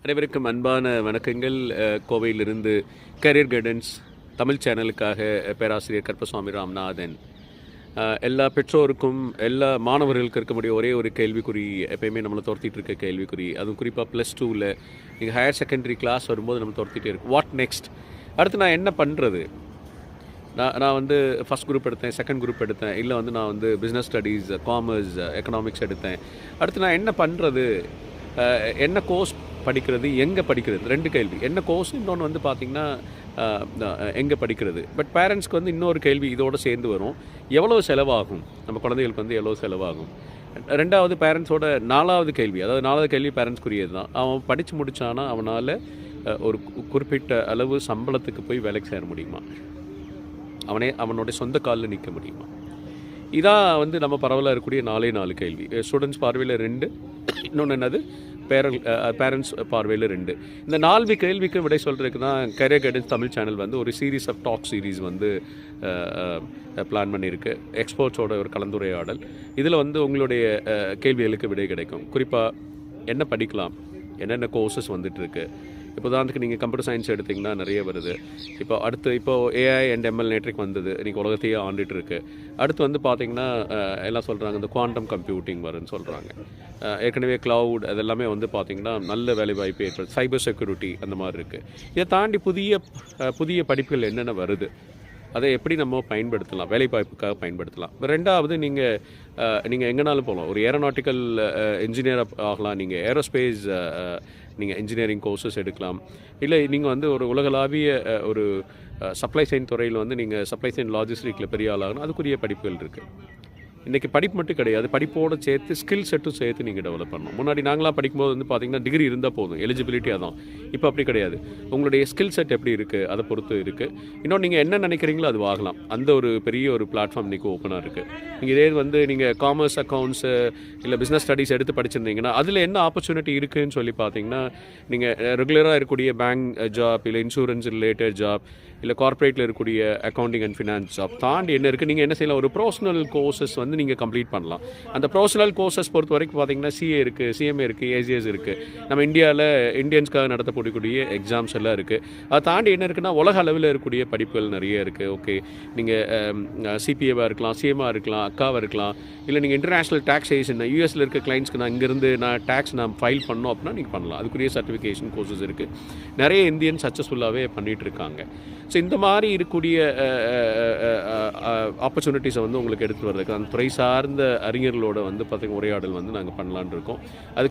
அனைவருக்கும் அன்பான வணக்கங்கள். கோவையிலிருந்து கரியர் கைடன்ஸ் தமிழ் சேனலுக்காக பேராசிரியர் கற்பசுவாமி ராமநாதன். எல்லா பெற்றோருக்கும் எல்லா மாணவர்களுக்கு இருக்கக்கூடிய ஒரே ஒரு கேள்விக்குறி, எப்பயுமே நம்மளை துரத்திட்டு இருக்க கேள்விக்குறி, அதுவும் குறிப்பாக +2ல் நீங்கள் ஹையர் செகண்டரி கிளாஸ் வரும்போது நம்ம துரத்திட்டே இருக்கும். What next? அடுத்து நான் என்ன பண்ணுறது? நான் வந்து ஃபஸ்ட் குரூப் எடுத்தேன், செகண்ட் குரூப் எடுத்தேன், இல்லை வந்து நான் வந்து பிஸ்னஸ் ஸ்டடீஸ், காமர்ஸ், எக்கனாமிக்ஸ் எடுத்தேன். அடுத்து நான் என்ன பண்ணுறது? என்ன கோர்ஸ் படிக்கிறது, எங்கே படிக்கிறது? 2 கேள்வி. என்ன கோர்ஸ், இன்னொன்று வந்து பார்த்திங்கன்னா எங்கே படிக்கிறது. பட் பேரண்ட்ஸ்க்கு வந்து இன்னொரு கேள்வி இதோடு சேர்ந்து வரும். எவ்வளோ செலவாகும், நம்ம குழந்தைகளுக்கு வந்து எவ்வளோ செலவாகும்? 2வது பேரண்ட்ஸோட 4வது கேள்வி, அதாவது 4வது கேள்வி பேரண்ட்ஸ்க்குரியது தான். அவன் படித்து முடித்தானா அவனால் ஒரு குறிப்பிட்ட அளவு சம்பளத்துக்கு போய் வேலைக்கு சேர முடியுமா? அவனுடைய சொந்த காலில் நிற்க முடியுமா? இதான் வந்து நம்ம பரவலாக இருக்கக்கூடிய 4 கேள்வி. ஸ்டூடெண்ட்ஸ் பார்வையில் 2, இன்னொன்று என்னது, பேரண்ட்ஸ் பார்வையில் 2. இந்த 4 கேள்விக்கு விடை சொல்கிறதுக்கு தான் கரியர் கைடன்ஸ் தமிழ் சேனல் வந்து ஒரு சீரீஸ் ஆஃப் டாக் சீரீஸ் வந்து பிளான் பண்ணியிருக்கு. எக்ஸ்பர்ட்ஸோட ஒரு கலந்துரையாடல். இதில் வந்து உங்களுடைய கேள்விகளுக்கு விடை கிடைக்கும். குறிப்பாக என்ன படிக்கலாம், என்னென்ன கோர்சஸ் வந்துட்டுருக்கு. இப்போ உதாரணத்துக்கு நீங்கள் கம்ப்யூட்டர் சயின்ஸ் எடுத்திங்கன்னா நிறைய வருது. இப்போ ஏஐ அண்ட் எம்எல் நேற்றுக்கு வந்தது, இன்றைக்கி உலகத்தையே ஆண்டுட்டு இருக்கு. அடுத்து வந்து பார்த்திங்கன்னா எல்லாம் சொல்கிறாங்க இந்த குவாண்டம் கம்ப்யூட்டிங் வருன்னு சொல்கிறாங்க. ஏற்கனவே க்ளவுட் அதெல்லாமே வந்து பார்த்திங்கன்னா நல்ல வேலைவாய்ப்பு ஏற்படுது. சைபர் செக்யூரிட்டி அந்த மாதிரி இருக்குது. இதை தாண்டி புதிய படிப்புகள் என்னென்ன வருது, அதை எப்படி நம்ம பயன்படுத்தலாம், வேலைவாய்ப்புக்காக பயன்படுத்தலாம். 2வது நீங்கள் எங்கேனாலும் போகலாம். ஒரு ஏரோநாட்டிக்கல் இன்ஜினியர் ஆகலாம், நீங்கள் ஏரோஸ்பேஸ் நீங்கள் இன்ஜினியரிங் கோர்சஸ் எடுக்கலாம். இல்லை நீங்கள் வந்து ஒரு உலகளாவிய ஒரு சப்ளை செயின் துறையில் வந்து நீங்கள் சப்ளை செயின் லாஜிஸ்டிக்கில் பெரிய ஆளாகணும், அதுக்குரிய படிப்புகள் இருக்குது. இன்றைக்கி படிப்பு மட்டும் கிடையாது, படிப்போடு சேர்த்து ஸ்கில் செட்டும் சேர்த்து நீங்கள் டெவலப் பண்ணணும். முன்னாடி நாங்களாம் படிக்கும்போது வந்து பார்த்திங்கன்னா டிகிரி இருந்தால் போதும், எலிஜிபிலிட்டி அதான். இப்போ அப்படி கிடையாது. உங்களுடைய ஸ்கில் செட் எப்படி இருக்குது அதை பொறுத்து இருக்குது. இன்னொன்று நீங்கள் என்ன நினைக்கிறீங்களோ அது ஆகலாம். அந்த ஒரு பெரிய ஒரு பிளாட்ஃபார்ம் இன்றைக்கி ஓப்பனாக இருக்குது. நீங்கள் இதே வந்து நீங்கள் காமர்ஸ், அக்கௌண்ட்ஸு, இல்லை பிஸ்னஸ் ஸ்டடீஸ் எடுத்து படிச்சிருந்தீங்கன்னா அதில் என்ன ஆப்பர்ச்சுனிட்டி இருக்குதுன்னு சொல்லி பார்த்தீங்கன்னா, நீங்கள் ரெகுலராக இருக்கக்கூடிய பேங்க் ஜாப், இல்லை இன்சூரன்ஸ் ரிலேட்டட் ஜாப், இல்லை கார்ப்பரேட்டில் இருக்கக்கூடிய அக்கௌண்டிங் அண்ட் ஃபினான்ஸ் ஜாப் தாண்டி என்ன இருக்குது, நீங்கள் என்ன செய்யலாம், ஒரு ப்ரொஃபஷனல் கோர்சஸ் வந்து நீங்கள் கம்ப்ளீட் பண்ணலாம். அந்த ப்ரொஃபஷனல் கோர்சஸ் பொறுத்த வரைக்கும் பார்த்தீங்கன்னா சிஏ இருக்குது, சிஎம்ஏ இருக்குது, ஏசிஎஸ் இருக்குது. நம்ம இந்தியன்ஸ்க்காக நடத்தக்கூடிய எக்ஸாம்ஸ் எல்லாம் இருக்குது. அதை தாண்டி என்ன இருக்குன்னா உலக அளவில் இருக்கக்கூடிய படிப்புகள் நிறைய இருக்குது. ஓகே, நீங்கள் சிபிஏவாக இருக்கலாம், சிஎம்ஆ இருக்கலாம், அக்காவாக இருக்கலாம், இல்லை நீங்கள் இன்டர்நேஷ்னல் டேக்ஸேஷன் யூஎஸில் இருக்க கிளைண்ட்ஸ்க்கு நான் இங்கேருந்து டேக்ஸ் ஃபைல் பண்ணோம் அப்படின்னா நீங்கள் பண்ணலாம். அதுக்குரிய சர்டிஃபிகேஷன் கோர்சஸ் இருக்குது. நிறைய இந்தியன் சக்ஸஸ்ஃபுல்லாகவே பண்ணிகிட்டு இருக்காங்க. ஸோ இந்த மாதிரி இருக்கக்கூடிய ஆப்பர்ச்சுனிட்டிஸை வந்து உங்களுக்கு எடுத்துகிட்டு வர்றதுக்கு அந்த துறை சார்ந்த அறிஞர்களோட வந்து பார்த்திங்கன்னா உரையாடல் வந்து நாங்கள் பண்ணலான்னு இருக்கோம். அது